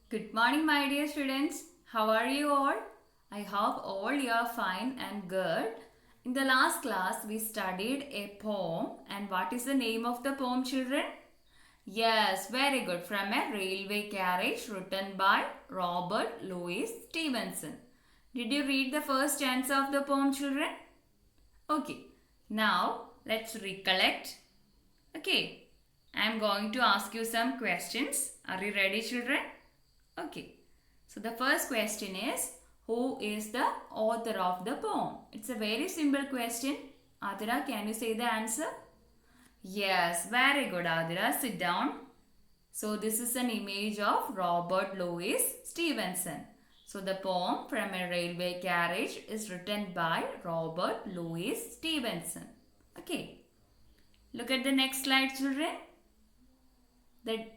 Good morning, my dear students. How are you all? I hope all you are fine and good. In the last class, we studied a poem. And what is the name of the poem, children? Yes, very good. From a railway carriage written by Robert Louis Stevenson. Did you read the first stanza of the poem, children? Okay. Now, let's recollect. Okay. I am going to ask you some questions. Are you ready, children? Okay. So the first question is, who is the author of the poem? It's a very simple question. Adira, can you say the answer? Yes, very good, Adira. Sit down. So this is an image of Robert Louis Stevenson. So the poem From a Railway Carriage is written by Robert Louis Stevenson. Okay. Look at the next slide, children. The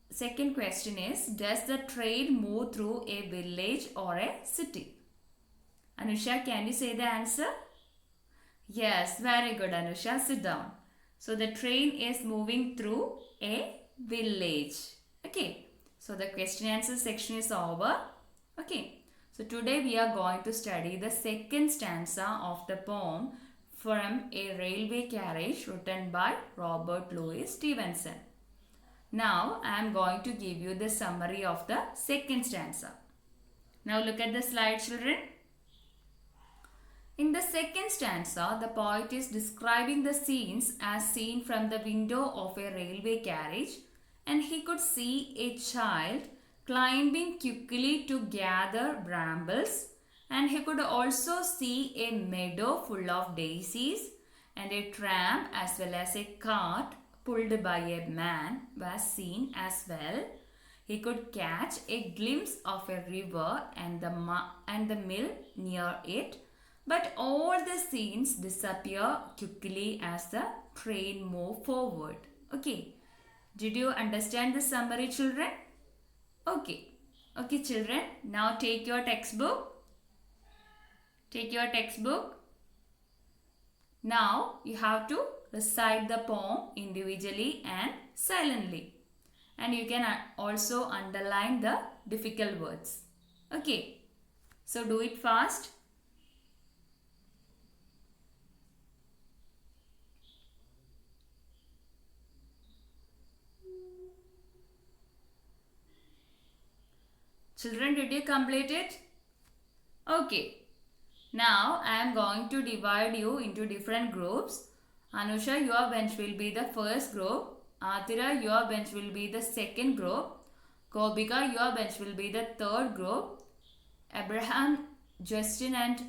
second question is, does the train move through a village or a city? Anusha, can you say the answer? Yes, very good, Anusha. Sit down. So the train is moving through a village. Okay. So the question answer section is over. Okay. So today we are going to study the second stanza of the poem From a Railway Carriage written by Robert Louis Stevenson. Now I am going to give you the summary of the second stanza. Now look at the slide, children. In the second stanza, the poet is describing the scenes as seen from the window of a railway carriage, and he could see a child climbing quickly to gather brambles, and he could also see a meadow full of daisies, and a tram as well as a cart pulled by a man was seen as well. He could catch a glimpse of a river and the mill near it, but all the scenes disappear quickly as the train moves forward. Okay. Did you understand the summary, children? Okay. Okay, children. Now take your textbook. Take your textbook. Now you have to recite the poem individually and silently. And you can also underline the difficult words. Okay. So do it fast. Children, did you complete it? Okay. Now I am going to divide you into different groups. Anusha, your bench will be the first group. Atira, your bench will be the second group. Kobika, your bench will be the third group. Abraham, Justin and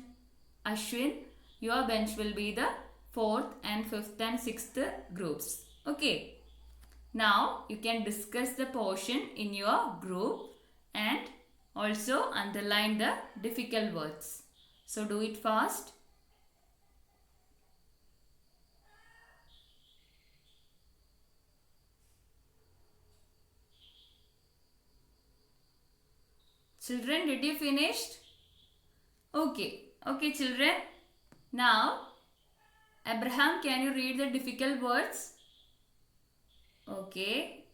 Ashwin, your bench will be the fourth and fifth and sixth groups. Okay. Now you can discuss the portion in your group and also underline the difficult words. So do it fast. Children, did you finish? Okay. Okay, children. Now, Abraham, can you read the difficult words? Okay.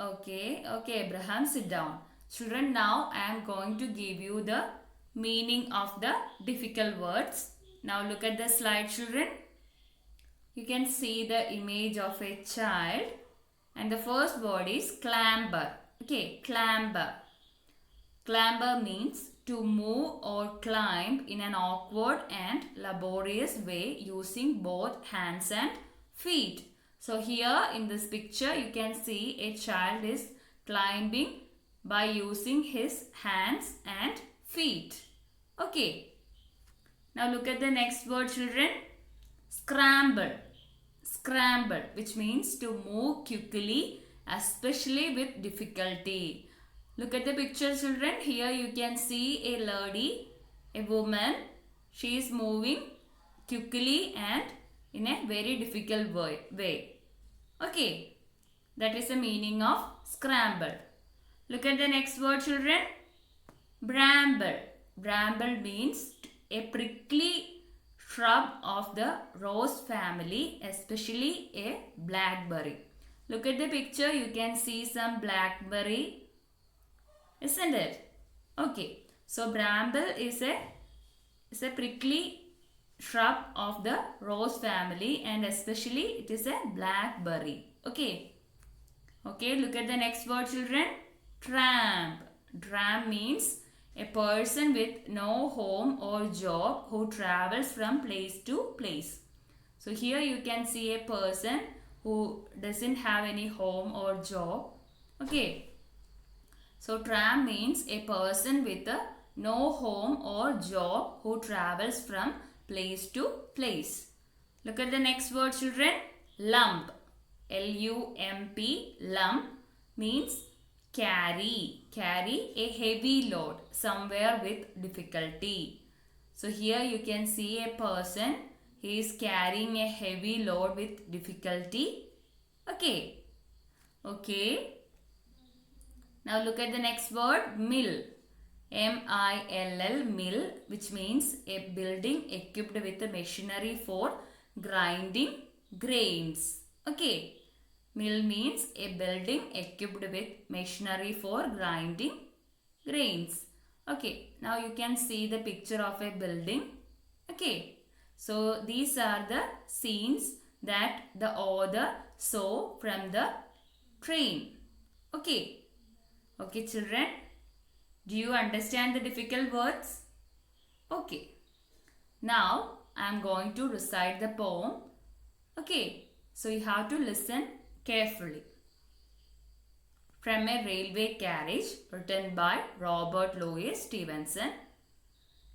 Okay. Okay, Abraham, sit down. Children, now I am going to give you the meaning of the difficult words. Now look at the slide, children. You can see the image of a child, and the first word is clamber. Okay, clamber. Clamber means to move or climb in an awkward and laborious way using both hands and feet. So here in this picture you can see a child is climbing by using his hands and feet. Okay. Now look at the next word, children. Scramble. Scramble, which means to move quickly, especially with difficulty. Look at the picture, children. Here you can see a lady, a woman. She is moving quickly and in a very difficult way. Okay. That is the meaning of scramble. Look at the next word, children. Bramble. Bramble means a prickly shrub of the rose family, especially a blackberry. Look at the picture. You can see some blackberry isn't it? Okay. So bramble is a prickly shrub of the rose family, and especially it is a blackberry. Okay. Okay, look at the next word, children. Tramp. Tramp means a person with no home or job who travels from place to place. So here you can see a person who doesn't have any home or job. Okay. So tramp means a person with a no home or job who travels from place to place. Look at the next word, children. Lump. Lump. Lump means carry. Carry a heavy load somewhere with difficulty. So here you can see a person. He is carrying a heavy load with difficulty. Okay. Okay. Now look at the next word, mill. M-I-L-L, mill, which means a building equipped with a machinery for grinding grains. Okay. Mill means a building equipped with machinery for grinding grains. Okay. Now you can see the picture of a building. Okay. So these are the scenes that the author saw from the train. Okay. Okay, children. Do you understand the difficult words? Okay. Now, I am going to recite the poem. Okay. So, you have to listen carefully. From a Railway Carriage, written by Robert Louis Stevenson.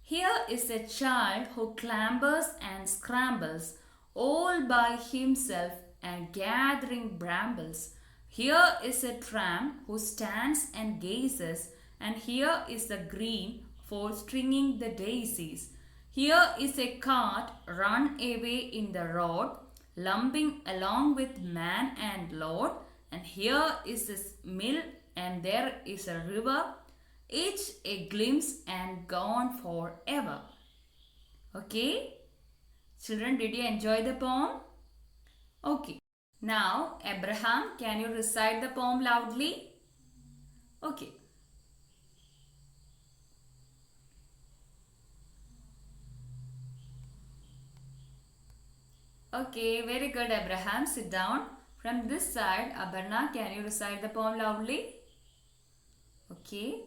Here is a child who clambers and scrambles all by himself and gathering brambles. Here is a tramp who stands and gazes, and here is the green for stringing the daisies. Here is a cart run away in the road, lumbering along with man and load, and here is a mill and there is a river, each a glimpse and gone forever. Okay? Children, did you enjoy the poem? Okay. Now, Abraham, can you recite the poem loudly? Okay. Okay, very good, Abraham. Sit down. From this side, Abarna, can you recite the poem loudly? Okay.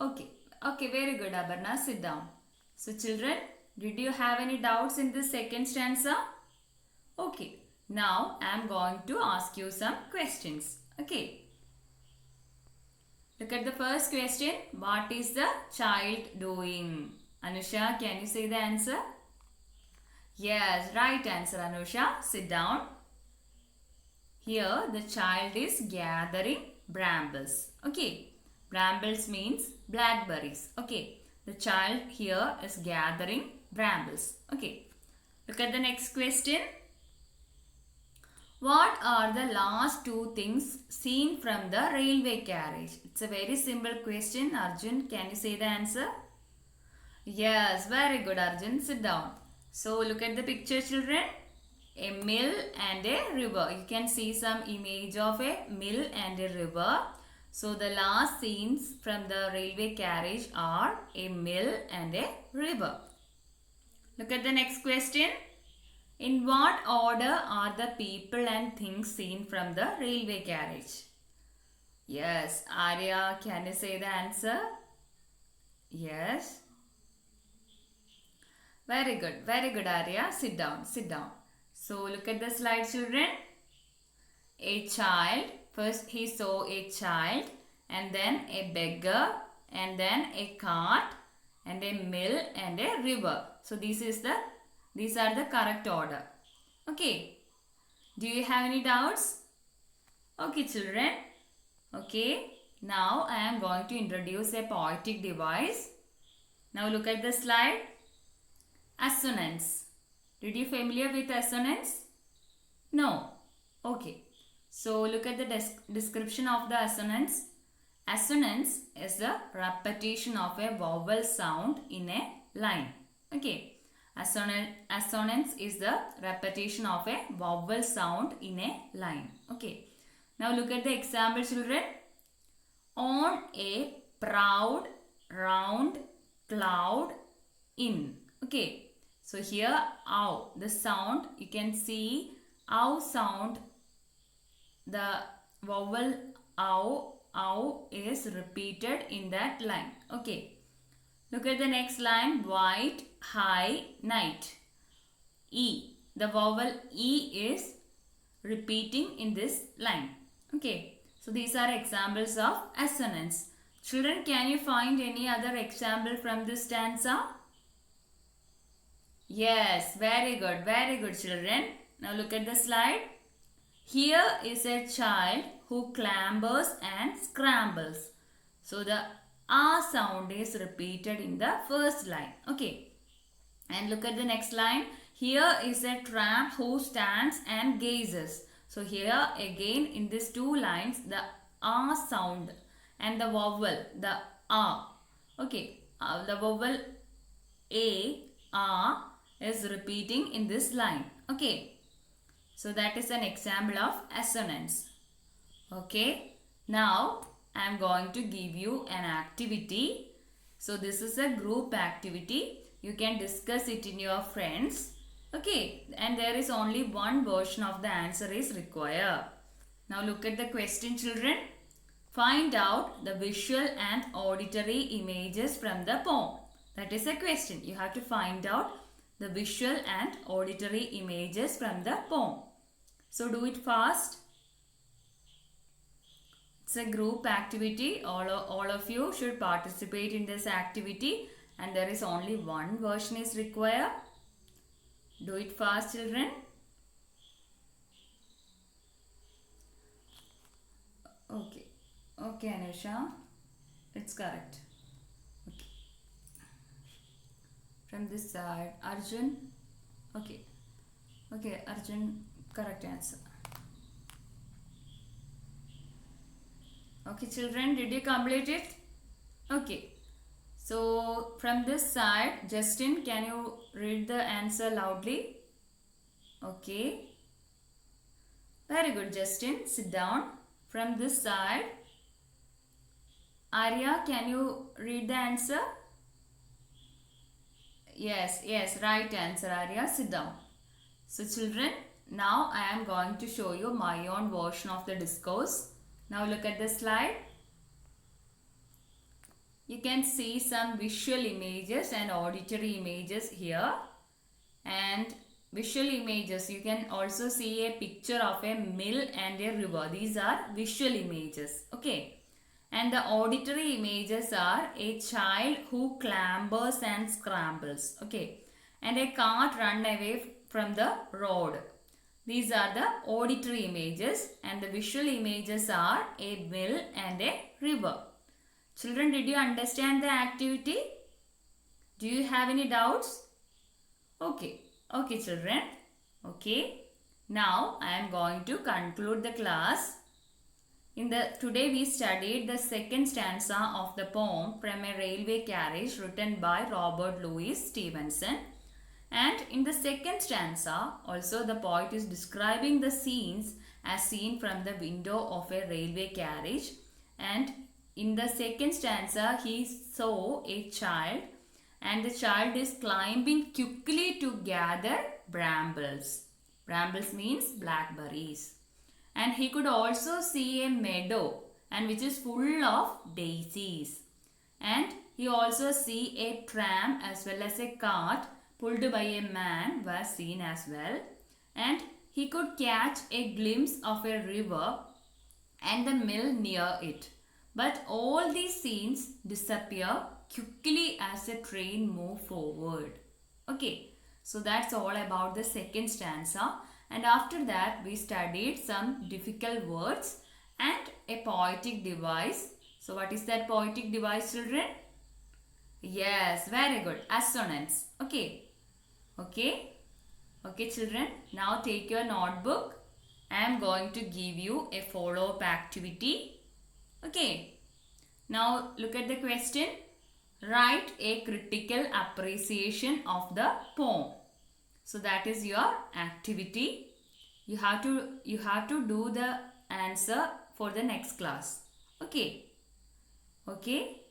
Okay. Okay, very good, Abarna. Sit down. So, children, did you have any doubts in this second stanza? Okay. Now, I am going to ask you some questions. Okay. Look at the first question. What is the child doing? Anusha, can you say the answer? Yes, right answer, Anusha. Sit down. Here, the child is gathering brambles. Okay. Brambles means blackberries. Okay. The child here is gathering brambles. Okay. Look at the next question. What are the last two things seen from the railway carriage? It's a very simple question. Arjun, can you say the answer? Yes, very good, Arjun. Sit down. So, look at the picture, children. A mill and a river. You can see some image of a mill and a river. So, the last scenes from the railway carriage are a mill and a river. Look at the next question. In what order are the people and things seen from the railway carriage? Yes, Arya, can you say the answer? Yes. Very good, Arya. Sit down, sit down. So, look at the slide, children. A child. First, he saw a child, and then a beggar, and then a cart, and a mill, and a river. So, these are the correct order. Okay. Do you have any doubts? Okay, children. Okay. Now, I am going to introduce a poetic device. Now, look at the slide. Assonance. Did you familiar with assonance? No. Okay. So, look at the description of the assonance. Assonance is the repetition of a vowel sound in a line. Okay. Assonance is the repetition of a vowel sound in a line. Okay. Now look at the example, children. On a proud round cloud in. Okay. So here ow, the sound, you can see ow sound, the vowel ow is repeated in that line. Okay. Look at the next line. White high night. E. The vowel E is repeating in this line. Okay. So these are examples of assonance. Children, can you find any other example from this stanza? Yes, very good children. Now look at the slide. Here is a child who clambers and scrambles. So the A sound is repeated in the first line. Okay. And look at the next line. Here is a tramp who stands and gazes. So here again in these two lines, the A sound and the vowel, the A. Okay. The vowel A is repeating in this line. Okay. So that is an example of assonance. Okay. Now I am going to give you an activity. So this is a group activity. You can discuss it in your friends. Okay. And there is only one version of the answer is required. Now look at the question, children. Find out the visual and auditory images from the poem. That is a question. You have to find out the visual and auditory images from the poem. So do it fast. It's a group activity. All of you should participate in this activity, and there is only one version is required. Do it fast, children. Okay. Okay, Anusha. It's correct. Okay. From this side, Arjun. Okay. Okay, Arjun, correct answer. Okay, children, did you complete it? Okay. So, from this side, Justin, can you read the answer loudly? Okay. Very good, Justin. Sit down. From this side, Arya, can you read the answer? Yes, right answer, Arya. Sit down. So, children, now I am going to show you my own version of the discourse. Now look at the slide. You can see some visual images and auditory images here. And visual images, you can also see a picture of a mill and a river. These are visual images. Okay. And the auditory images are a child who clambers and scrambles. Okay. And a cart run away from the road. These are the auditory images, and the visual images are a mill and a river. Children, did you understand the activity? Do you have any doubts? Okay. Okay, children. Okay. Now I am going to conclude the class. Today we studied the second stanza of the poem From a Railway Carriage, written by Robert Louis Stevenson. And in the second stanza, also the poet is describing the scenes as seen from the window of a railway carriage. And in the second stanza, he saw a child, and the child is climbing quickly to gather brambles. Brambles means blackberries. And he could also see a meadow, and which is full of daisies. And he also see a tram as well as a cart pulled by a man was seen as well. And he could catch a glimpse of a river and the mill near it. But all these scenes disappear quickly as the train moves forward. Okay, so that's all about the second stanza. And after that, we studied some difficult words and a poetic device. So what is that poetic device, children? Yes, very good. Assonance. Okay. Okay. Okay, children. Now take your notebook. I am going to give you a follow-up activity. Okay. Now look at the question. write a critical appreciation of the poem. So that is your activity. You have to do the answer for the next class. Okay. Okay.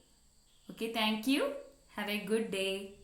Okay, thank you. Have a good day.